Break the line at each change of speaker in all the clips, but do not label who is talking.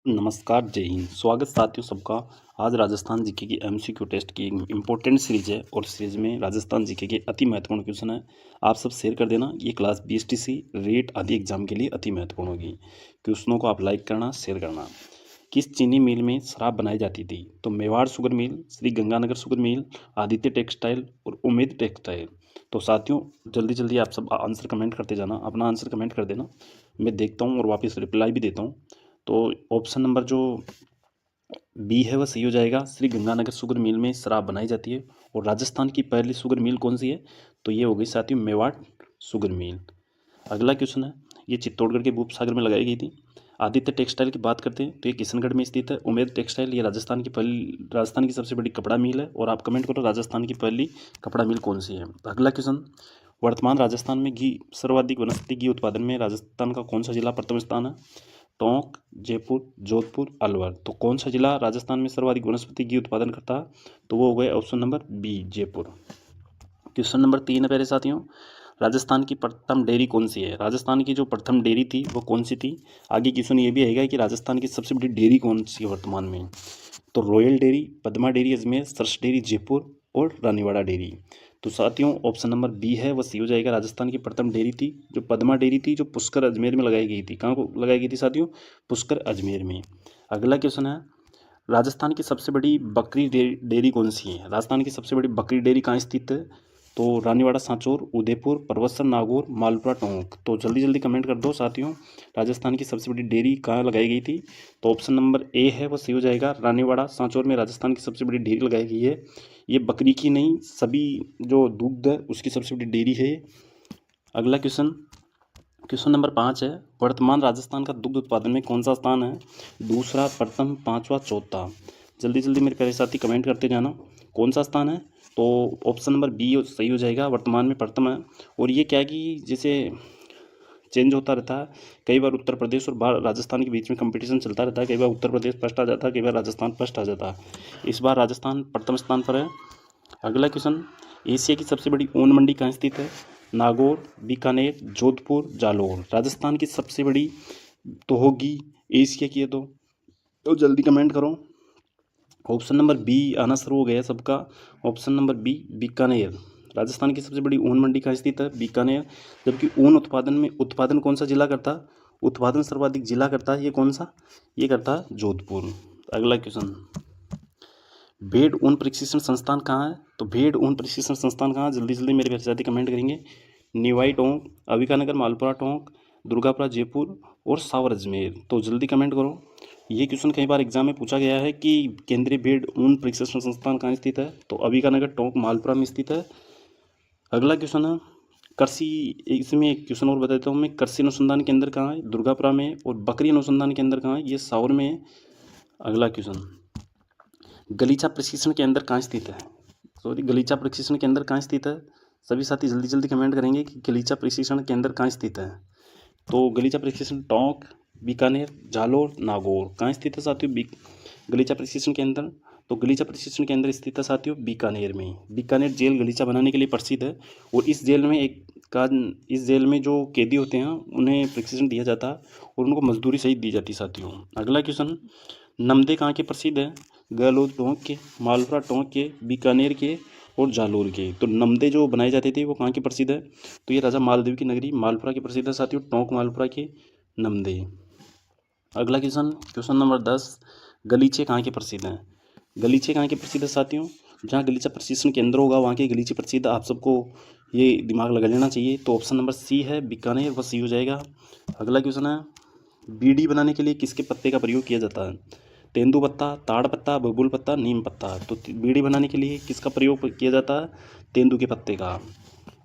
नमस्कार, जय हिंद। स्वागत साथियों सबका। आज राजस्थान जीके की एमसीक्यू टेस्ट की इम्पोर्टेंट सीरीज है और सीरीज में राजस्थान जीके के अति महत्वपूर्ण क्वेश्चन है। आप सब शेयर कर देना। ये क्लास बीएसटीसी रेट आदि एग्जाम के लिए अति महत्वपूर्ण होगी। क्वेश्चनों को आप लाइक करना, शेयर करना। किस चीनी मिल में शराब बनाई जाती थी? तो Mewar sugar mill, Shri Ganganagar sugar mill, Aditya textile और उम्मीद टेक्सटाइल। तो साथियों जल्दी जल्दी आप सब आंसर कमेंट करते जाना, अपना आंसर कमेंट कर देना। मैं देखता हूँ और वापस रिप्लाई भी देता हूँ। तो ऑप्शन नंबर जो बी है वह सही हो जाएगा। श्री गंगानगर शुगर मिल में शराब बनाई जाती है। और राजस्थान की पहली शुगर मिल कौन सी है? तो ये हो गई साथियों मेवाड़ शुगर मिल। अगला क्वेश्चन है, ये चित्तौड़गढ़ के भूप सागर में लगाई गई थी। आदित्य टेक्सटाइल की बात करते हैं तो ये किशनगढ़ में स्थित है। उमेद टेक्सटाइल ये राजस्थान की सबसे बड़ी कपड़ा मिल है। और आप कमेंट करो राजस्थान की पहली कपड़ा मिल कौन सी है। अगला क्वेश्चन, वर्तमान राजस्थान में घी सर्वाधिक वनस्पति घी उत्पादन में राजस्थान का कौन सा जिला प्रथम स्थान है? टोंक, जयपुर, जोधपुर, अलवर। तो कौन सा जिला राजस्थान में सर्वाधिक वनस्पति घी उत्पादन करता है? तो वो हो गया option number B, Jaipur. Question number 3 है प्यारे साथियों, राजस्थान की प्रथम डेयरी कौन सी है? राजस्थान की जो प्रथम डेयरी थी वो कौन सी थी? आगे क्वेश्चन ये भी आएगा कि राजस्थान की सबसे बड़ी डेयरी कौन सी है वर्तमान में? तो royal dairy, Padma dairy Ajmer, Saras dairy Jaipur और रानीवाड़ा डेयरी। तो साथियों ऑप्शन नंबर बी है वह सही हो जाएगा। राजस्थान की प्रथम डेयरी थी जो पद्मा डेयरी थी, जो पुष्कर अजमेर में लगाई गई थी। कहाँ को लगाई गई थी साथियों? पुष्कर अजमेर में। अगला क्वेश्चन है, राजस्थान की सबसे बड़ी बकरी डेयरी कौन सी है? राजस्थान की सबसे बड़ी बकरी डेयरी कहाँ स्थित है? तो रानीवाड़ा सांचौर, उदयपुर, परबतसर, नागौर, मालपुरा, टोंक। तो जल्दी जल्दी कमेंट कर दो साथियों, राजस्थान की सबसे बड़ी डेयरी कहाँ लगाई गई थी? तो ऑप्शन नंबर ए है वो सही हो जाएगा। रानीवाड़ा सांचौर में राजस्थान की सबसे बड़ी डेयरी लगाई गई है। ये बकरी की नहीं, सभी जो दूध है उसकी सबसे बड़ी डेयरी है। अगला क्वेश्चन, क्वेश्चन नंबर 5 है, वर्तमान राजस्थान का दुग्ध उत्पादन में कौन सा स्थान है? दूसरा, प्रथम, पांचवा, चौथा। जल्दी जल्दी मेरे प्यारे साथी कमेंट करते जाना कौन सा स्थान है। तो ऑप्शन नंबर बी सही हो जाएगा, वर्तमान में प्रथम है। और ये क्या है कि जैसे चेंज होता रहता है, कई बार उत्तर प्रदेश और राजस्थान के बीच में कंपटीशन चलता रहता है। कई बार उत्तर प्रदेश फर्स्ट आ जाता है, कई बार राजस्थान फर्स्ट आ जाता है। इस बार राजस्थान प्रथम स्थान पर है। अगला क्वेश्चन, एशिया की सबसे बड़ी ऊन मंडी कहाँ स्थित है? नागौर, बीकानेर, जोधपुर, जालौर। राजस्थान की सबसे बड़ी तो होगी एशिया की है। तो जल्दी कमेंट करो। ऑप्शन नंबर बी आना शुरू हो गया सबका। Option number B, Bikaner. Rajasthan की सबसे बड़ी ऊन मंडी कहाँ स्थित है? बीकानेर। जबकि ऊन उत्पादन कौन सा जिला करता है? उत्पादन सर्वाधिक जिला करता है ये कौन सा? ये करता है जोधपुर। अगला क्वेश्चन, भेड़ ऊन प्रशिक्षण संस्थान कहाँ है? तो भेड़ ऊन प्रशिक्षण संस्थान कहाँ है? जल्दी जल्दी मेरे साथी कमेंट करेंगे। निवाई टोंक, अविकानगर, मालपुरा टोंक, दुर्गापुरा जयपुर और सावर अजमेर। तो जल्दी कमेंट करो। ये क्वेश्चन कई बार एग्जाम में पूछा गया है कि केंद्रीय भेड़ ऊन प्रशिक्षण संस्थान कहाँ स्थित है? तो अविकानगर, टोंक, मालपुरा में स्थित है। अगला क्वेश्चन है, कृषि, इसमें एक क्वेश्चन और बता देता हूँ मैं, कृषि अनुसंधान केंद्र कहाँ है? दुर्गापुरा में। और बकरी अनुसंधान केंद्र कहाँ है? ये सावर में है। अगला क्वेश्चन, गलीचा प्रशिक्षण केंद्र कहाँ स्थित है? गलीचा प्रशिक्षण केंद्र कहाँ स्थित है? सभी साथी जल्दी जल्दी कमेंट करेंगे कि गलीचा प्रशिक्षण केंद्र कहाँ स्थित है। तो गलीचा प्रशिक्षण टोंक, बीकानेर, जालोर, नागौर। कहाँ स्थित है साथियों गलीचा प्रशिक्षण केंद्र? तो गलीचा प्रशिक्षण केंद्र स्थित है साथियों बीकानेर में। बीकानेर जेल गलीचा बनाने के लिए प्रसिद्ध है। और इस जेल में जो कैदी होते हैं उन्हें प्रशिक्षण दिया जाता है और उनको मजदूरी सहित दी जाती है साथियों। अगला क्वेश्चन, नमदे कहाँ के प्रसिद्ध है? गहलोत टोंक के, मालपुरा टोंक के, बीकानेर के और जालोर के। तो नमदे जो बनाए जाते थे वो कहाँ के प्रसिद्ध है? तो ये राजा मालदेव की नगरी मालपुरा की प्रसिद्ध है साथियों। टोंक, मालपुरा के नमदे। अगला क्वेश्चन, क्वेश्चन नंबर 10, गलीचे कहाँ के प्रसिद्ध हैं? गलीचे कहाँ के प्रसिद्ध है साथियों? जहाँ गलीचा प्रशिक्षण केंद्र होगा वहाँ के गलीचे प्रसिद्ध। आप सबको ये दिमाग लगा लेना चाहिए। तो ऑप्शन नंबर सी है बीकानेर, वह सी हो जाएगा। अगला क्वेश्चन है, बीड़ी बनाने के लिए किसके पत्ते का प्रयोग किया जाता है? तेंदू पत्ता, ताड़ पत्ता, बबूल पत्ता, नीम पत्ता। तो बीड़ी बनाने के लिए किसका प्रयोग किया जाता है? तेंदू के पत्ते का।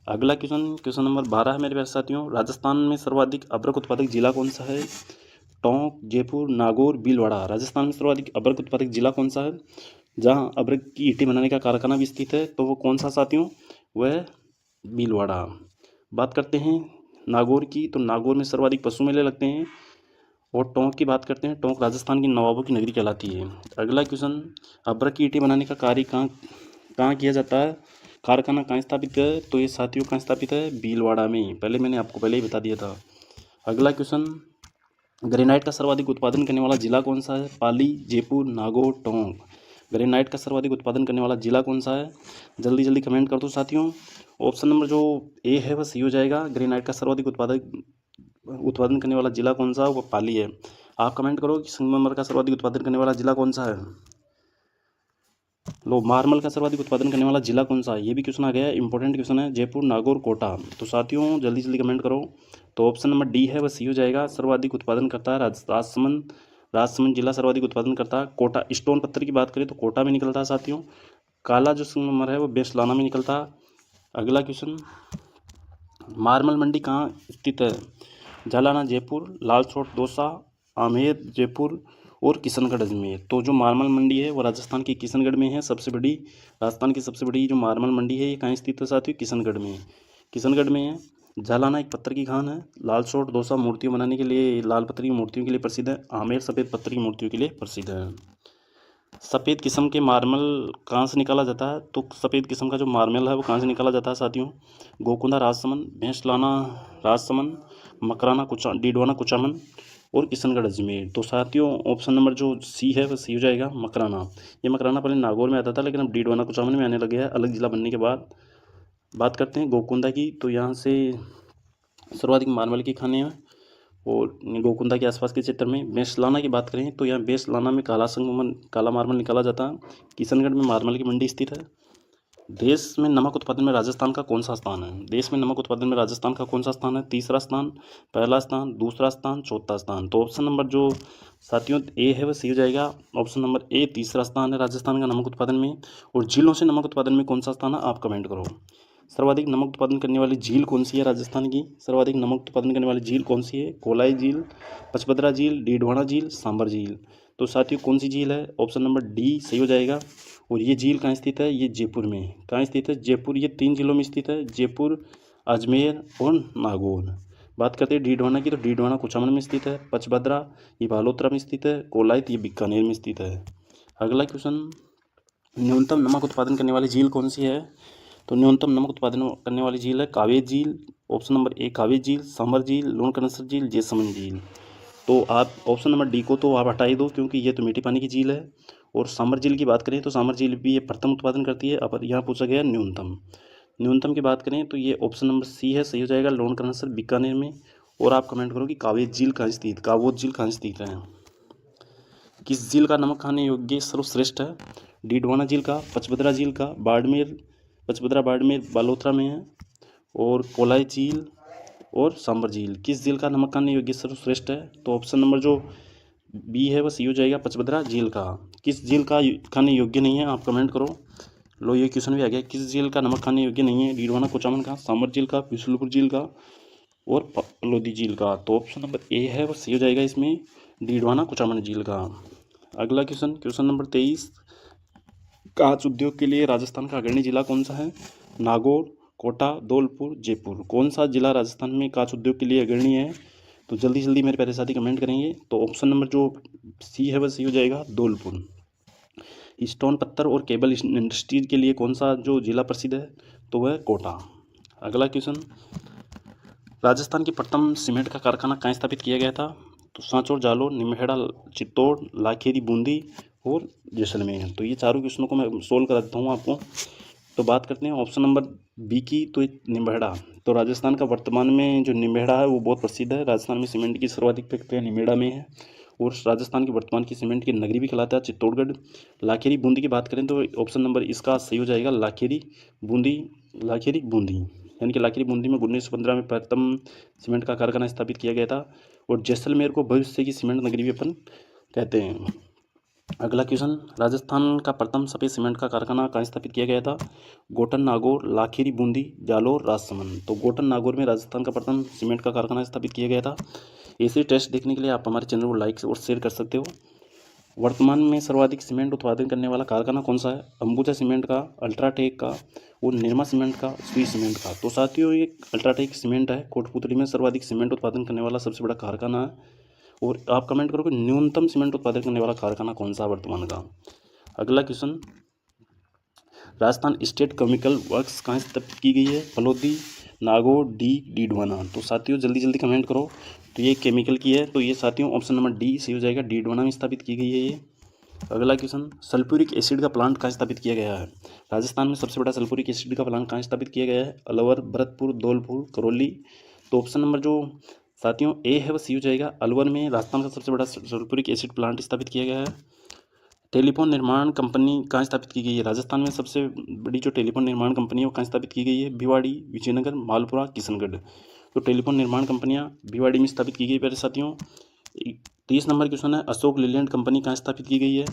अगला क्वेश्चन, क्वेश्चन नंबर 12 है मेरे प्यारे साथियों, राजस्थान में सर्वाधिक अदरक उत्पादक जिला कौन सा है? टोंक, जयपुर, नागौर, भीलवाड़ा। राजस्थान में सर्वाधिक अदरक उत्पादक जिला कौन सा है जहाँ अदरक की ईंटें बनाने का कारखाना भी स्थित है? तो वो कौन सा साथियों? वह भीलवाड़ा। बात करते हैं नागौर की, तो नागौर में सर्वाधिक पशु मेले लगते हैं। और टोंक की बात करते हैं, टोंक राजस्थान की नवाबों की नगरी कहलाती है। अगला क्वेश्चन, अदरक की ईंटें बनाने का कार्य कहाँ कहाँ किया जाता है? कारखाना कहाँ स्थापित है? तो ये साथियों कहाँ स्थापित है? भीलवाड़ा में। पहले मैंने आपको पहले ही बता दिया था। अगला क्वेश्चन, ग्रेनाइट का सर्वाधिक उत्पादन करने वाला जिला कौन सा है? पाली, जयपुर, नागौर, टोंक। ग्रेनाइट का सर्वाधिक उत्पादन करने वाला जिला कौन सा है? जल्दी जल्दी कमेंट कर दो साथियों। ऑप्शन नंबर जो ए है वह सही हो जाएगा। ग्रेनाइट का सर्वाधिक उत्पादन करने वाला जिला कौन सा है? वो पाली है। आप कमेंट करो कि संगमरमर का सर्वाधिक उत्पादन करने वाला जिला कौन सा है। लो, मार्बल का सर्वाधिक उत्पादन करने वाला जिला कौन सा है? ये भी क्वेश्चन आ गया है, इंपॉर्टेंट क्वेश्चन है। जयपुर, नागौर, कोटा। तो साथियों जल्दी जल्दी कमेंट करो। तो ऑप्शन नंबर डी है वह सही हो जाएगा। सर्वाधिक उत्पादन करता है राजसमंद जिला सर्वाधिक उत्पादन करता है। कोटा स्टोन पत्थर की बात करें तो कोटा में निकलता है साथियों। काला जो संगमरमर है वो बेसलाना में निकलता है। अगला क्वेश्चन, मार्बल मंडी कहाँ स्थित है? जालाना जयपुर, लालसोट दौसा, आमेर जयपुर और किशनगढ़ अजमेर। तो जो मार्बल मंडी है वो राजस्थान के किशनगढ़ में है। राजस्थान की सबसे बड़ी जो मार्बल मंडी है ये कहाँ स्थित है साथियों? किशनगढ़ में। किशनगढ़ में है। जालाना एक पत्थर की खान है। लालसोट दौसा मूर्तियों बनाने के लिए, लाल पत्थर की मूर्तियों के लिए प्रसिद्ध है। आमेर सफ़ेद पत्थर की मूर्तियों के लिए प्रसिद्ध है। सफ़ेद किस्म के मार्बल कहाँ से निकाला जाता है? तो सफ़ेद किस्म का जो मार्बल है वो कहाँ से निकाला जाता है साथियों? गोकुंदा राजसमंद, भैंसलाना राजसमंद, मकराना डीडवाना कुचामन और किशनगढ़ अजमेर। तो साथियों ऑप्शन नंबर जो सी है वो सी हो जाएगा, मकराना। ये मकराना पहले नागौर में आता था लेकिन अब डीडवाना कुचामन में आने लग गया है अलग जिला बनने के बाद। बात करते हैं गोकुंदा की। तो यहाँ से सर्वाधिक मार्बल की खाने हैं और गोकुंदा के आसपास के क्षेत्र में। बेसलाना की बात करें तो यहाँ बेसलाना में काला मार्बल निकाला जाता है। किशनगढ़ में मार्बल की मंडी स्थित है। देश में नमक उत्पादन में राजस्थान का कौन सा स्थान है? देश में नमक उत्पादन में राजस्थान का कौन सा स्थान है? तीसरा स्थान, पहला स्थान, दूसरा स्थान, चौथा स्थान। तो ऑप्शन नंबर जो साथियों ए है वह सही हो जाएगा। ऑप्शन नंबर ए तीसरा स्थान है राजस्थान का नमक उत्पादन में। और झीलों से नमक उत्पादन में कौन सा स्थान है? आप कमेंट करो। सर्वाधिक नमक उत्पादन करने वाली झील कौन सी है राजस्थान की? सर्वाधिक नमक उत्पादन करने वाली झील कौन सी है? कोलाई झील, पचपदरा झील, डीडवाना झील, सांबर झील। तो साथियों कौन सी झील है? ऑप्शन नंबर डी सही हो जाएगा। और ये झील कहाँ स्थित है? ये जयपुर में। कहाँ स्थित है? जयपुर। ये 3 जिलों में स्थित है, जयपुर, अजमेर और नागौर। बात करते हैं डीडवाना की, तो डीडवाना कुचामन में स्थित है। पचभद्रा ये बालोतरा में स्थित है। कोलायत ये बीकानेर में स्थित है। अगला क्वेश्चन, न्यूनतम नमक उत्पादन करने वाली झील कौन सी है? तो न्यूनतम नमक उत्पादन करने वाली झील है कावेरी झील। ऑप्शन नंबर ए कावेरी झील, सांबर झील, लूणकरणसर झील, जैसमंद झील। तो आप ऑप्शन नंबर डी को तो आप हटा ही दो क्योंकि ये तो मीठे पानी की झील है। और सांबर झील की बात करें तो सांबर झील भी ये प्रथम उत्पादन करती है। अब यहाँ पूछा गया न्यूनतम की बात करें तो ये ऑप्शन नंबर सी है सही हो जाएगा, लूणकरणसर बीकानेर में। और आप कमेंट करो कि कावेरी झील कहाँ स्थित है। किस झील का नमक खाने योग्य सर्वश्रेष्ठ है? डीडवाना झील का, पचभद्रा झील का, पचभद्रा बाड़मेर बालोतरा में है। और कोलाई झील और सांबर झील। किस झील का नमक खाने योग्य सर्वश्रेष्ठ है? तो ऑप्शन नंबर जो बी है वो सही हो जाएगा, पचभद्रा झील का। किस झील का खाने योग्य नहीं है? आप कमेंट करो। लो, ये क्वेश्चन भी आ गया, किस झील का नमक खाने योग्य नहीं है? डीडवाना कुचामन का, सांबर झील का, बिशुलपुर झील का और लोधी झील का। तो ऑप्शन नंबर ए है वो सही हो जाएगा इसमें, डीडवाना कुचामन झील का। अगला क्वेश्चन नंबर 23, कांच उद्योग के लिए राजस्थान का अग्रणी जिला कौन सा है? नागौर, कोटा, धौलपुर, जयपुर। कौन सा जिला राजस्थान में कांच उद्योग के लिए अग्रणी है? तो जल्दी जल्दी मेरे प्यारे साथी कमेंट करेंगे। तो ऑप्शन नंबर जो सी है वह सही हो जाएगा, धौलपुर। स्टोन पत्थर और केबल इंडस्ट्रीज के लिए कौन सा जो जिला प्रसिद्ध है? तो वह कोटा। अगला क्वेश्चन, राजस्थान की प्रथम सीमेंट का कारखाना कहाँ स्थापित किया गया था? तो सांचौर, जालोर, निम्हेड़ा, चित्तौड़, लाखेरी, बूंदी और जैसलमेर। तो ये चारों क्वेश्चनों को मैं सोल्व करा देता हूँ आपको। तो बात करते हैं ऑप्शन नंबर बी की, तो निम्हेड़ा। तो राजस्थान का वर्तमान में जो निम्हेड़ा है वो बहुत प्रसिद्ध है। राजस्थान में सीमेंट की सर्वाधिक फैक्ट्रियाँ निम्हेड़ा में है। और राजस्थान की वर्तमान की सीमेंट की नगरी भी कहलाता है चित्तौड़गढ़। लाखेरी बूंदी की बात करें तो ऑप्शन नंबर इसका सही हो जाएगा, लाखेरी बूंदी। यानी कि लाखेरी बूंदी में 1915 में प्रथम सीमेंट का कारखाना स्थापित किया गया था। और जैसलमेर को भविष्य की सीमेंट नगरी भी अपन कहते हैं। अगला क्वेश्चन, राजस्थान का प्रथम सफ़ेद सीमेंट का कारखाना कहाँ स्थापित किया गया था? गोटन नागौर, लाखेरी बूंदी, जालोर, राजसमंद। तो गोटन नागौर में राजस्थान का प्रथम सीमेंट का कारखाना स्थापित किया गया था। ऐसे टेस्ट देखने के लिए आप हमारे चैनल को लाइक और शेयर कर सकते हो। वर्तमान में सर्वाधिक सीमेंट उत्पादन करने वाला कारखाना कौन सा है? अंबुजा सीमेंट का, अल्ट्राटेक का और निर्मा सीमेंट का, सुई सीमेंट का। तो साथियों ये अल्ट्राटेक सीमेंट है, कोटपुतली में सर्वाधिक सीमेंट उत्पादन करने वाला सबसे बड़ा कारखाना है। और आप कमेंट करो कि न्यूनतम सीमेंट उत्पादन करने वाला कारखाना कौन सा वर्तमान का। अगला question, Rajasthan state chemical works कहाँ स्थापित की गई है? फलोदी, नागौर, डीडवाना। तो साथियों जल्दी जल्दी कमेंट करो। तो ये केमिकल की है, तो ये साथियों ऑप्शन नंबर डी सही हो जाएगा। डीडवाना में स्थापित की गई है ये। अगला क्वेश्चन, सल्फ्यूरिक एसिड का प्लांट कहाँ स्थापित किया गया है? राजस्थान में सबसे बड़ा सल्फ्यूरिक एसिड का प्लांट कहाँ स्थापित किया गया है? अलवर, भरतपुर, धौलपुर, करौली। तो ऑप्शन नंबर जो साथियों ए है वो सी हो जाएगा। अलवर में राजस्थान का सबसे बड़ा सल्फ्यूरिक एसिड प्लांट स्थापित किया गया है। टेलीफोन निर्माण कंपनी कहाँ स्थापित की गई है? राजस्थान में सबसे बड़ी जो टेलीफोन निर्माण कंपनी है वो कहाँ स्थापित की गई है? भिवाड़ी, विजयनगर, मालपुरा, किशनगढ़। तो टेलीफोन निर्माण कंपनियां भिवाड़ी में स्थापित की गई प्यारे साथियों। 30 नंबर क्वेश्चन है, अशोक लीलैंड कंपनी कहाँ स्थापित की गई है?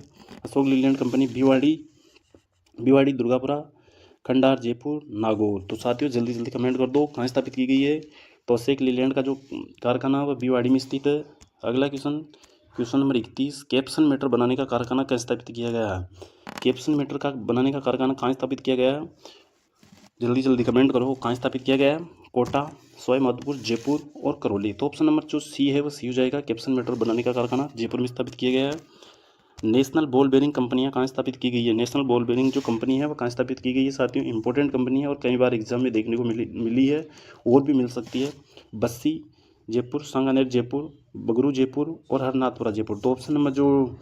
अशोक लीलैंड कंपनी भिवाड़ी, दुर्गापुरा, खंडार, जयपुर, नागौर। तो साथियों जल्दी जल्दी कमेंट कर दो कहाँ स्थापित की गई है। तो अशोक लीलैंड का जो कारखाना है वह भिवाड़ी में स्थित है। अगला क्वेश्चन नंबर 31, कैप्सन मीटर बनाने का कारखाना कहाँ स्थापित किया गया है? कैप्सन मीटर का बनाने का कारखाना कहाँ स्थापित किया गया है? जल्दी जल्दी कमेंट करो कहाँ स्थापित किया गया है। कोटा, सवाई माधोपुर, जयपुर और करौली। तो ऑप्शन नंबर जो सी है वो सी हो जाएगा। कैप्सन मीटर बनाने का कारखाना जयपुर में स्थापित किया गया है। नेशनल बॉल बेरिंग कंपनियां कहाँ स्थापित की गई है? नेशनल बॉल बेरिंग जो कंपनी है वो कहाँ स्थापित की गई है साथियों? इंपॉर्टेंट कंपनी है और कई बार एग्जाम में देखने को मिली है और भी मिल सकती है। बस्सी जयपुर, सांगानेर जयपुर, बगरू जयपुर और हरनाथपुरा जयपुर। तो ऑप्शन नंबर जो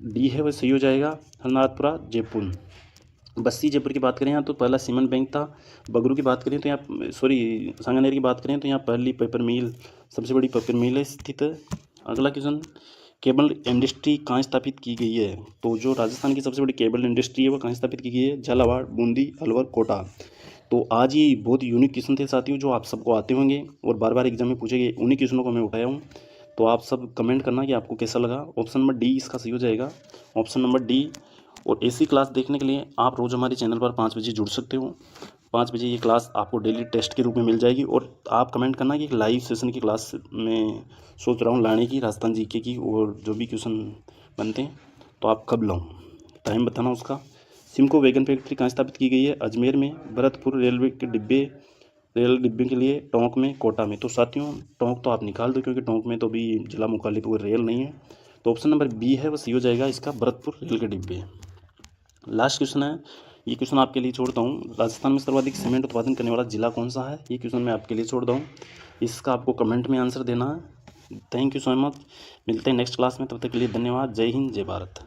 डी है वो सही हो जाएगा, हरनाथपुरा जयपुर। बस्सी जयपुर की बात करें यहाँ तो पहला सीमेंट बैंक था। बगरू की बात करें तो यहाँ सांगानेर की बात करें तो यहाँ पहली पेपर मिल, सबसे बड़ी पेपर मिल है स्थित है। अगला क्वेश्चन, केबल इंडस्ट्री कहाँ स्थापित की गई है? तो जो राजस्थान की सबसे बड़ी केबल इंडस्ट्री है वो कहाँ स्थापित की गई है? झालावाड़, बूंदी, अलवर, कोटा। तो आज ये बहुत यूनिक क्वेश्चन थे साथियों जो आप सबको आते होंगे और बार बार एग्जाम में पूछे गए, उन्हीं क्वेश्चनों को मैं उठाया हूँ। तो आप सब कमेंट करना कि आपको कैसा लगा। ऑप्शन नंबर डी इसका सही हो जाएगा, ऑप्शन नंबर डी। और ऐसी क्लास देखने के लिए आप रोज़ हमारे चैनल पर 5 बजे जुड़ सकते हो। 5 बजे ये क्लास आपको डेली टेस्ट के रूप में मिल जाएगी। और आप कमेंट करना कि लाइव सेशन की क्लास में सोच रहा हूँ लाने की, राजस्थान जीके की, और जो भी क्वेश्चन बनते हैं तो आप कब लाऊँ, टाइम बताना उसका। सिमको वैगन फैक्ट्री कहाँ स्थापित की गई है? अजमेर में, भरतपुर, रेल डिब्बे के लिए टोंक में, कोटा में। तो साथियों टोंक तो आप निकाल दो क्योंकि टोंक में तो भी जिला मुख्यालय पर रेल नहीं है। तो ऑप्शन नंबर बी है वो सी हो जाएगा इसका, भरतपुर रेल के डिब्बे। लास्ट क्वेश्चन है, ये क्वेश्चन आपके लिए छोड़ता हूँ। राजस्थान में सर्वाधिक सीमेंट उत्पादन करने वाला जिला कौन सा है? ये क्वेश्चन मैं आपके लिए छोड़ता हूँ, इसका आपको कमेंट में आंसर देना है। Thank you so much. मिलते हैं नेक्स्ट क्लास में, तब तक के लिए धन्यवाद। जय हिंद, जय भारत।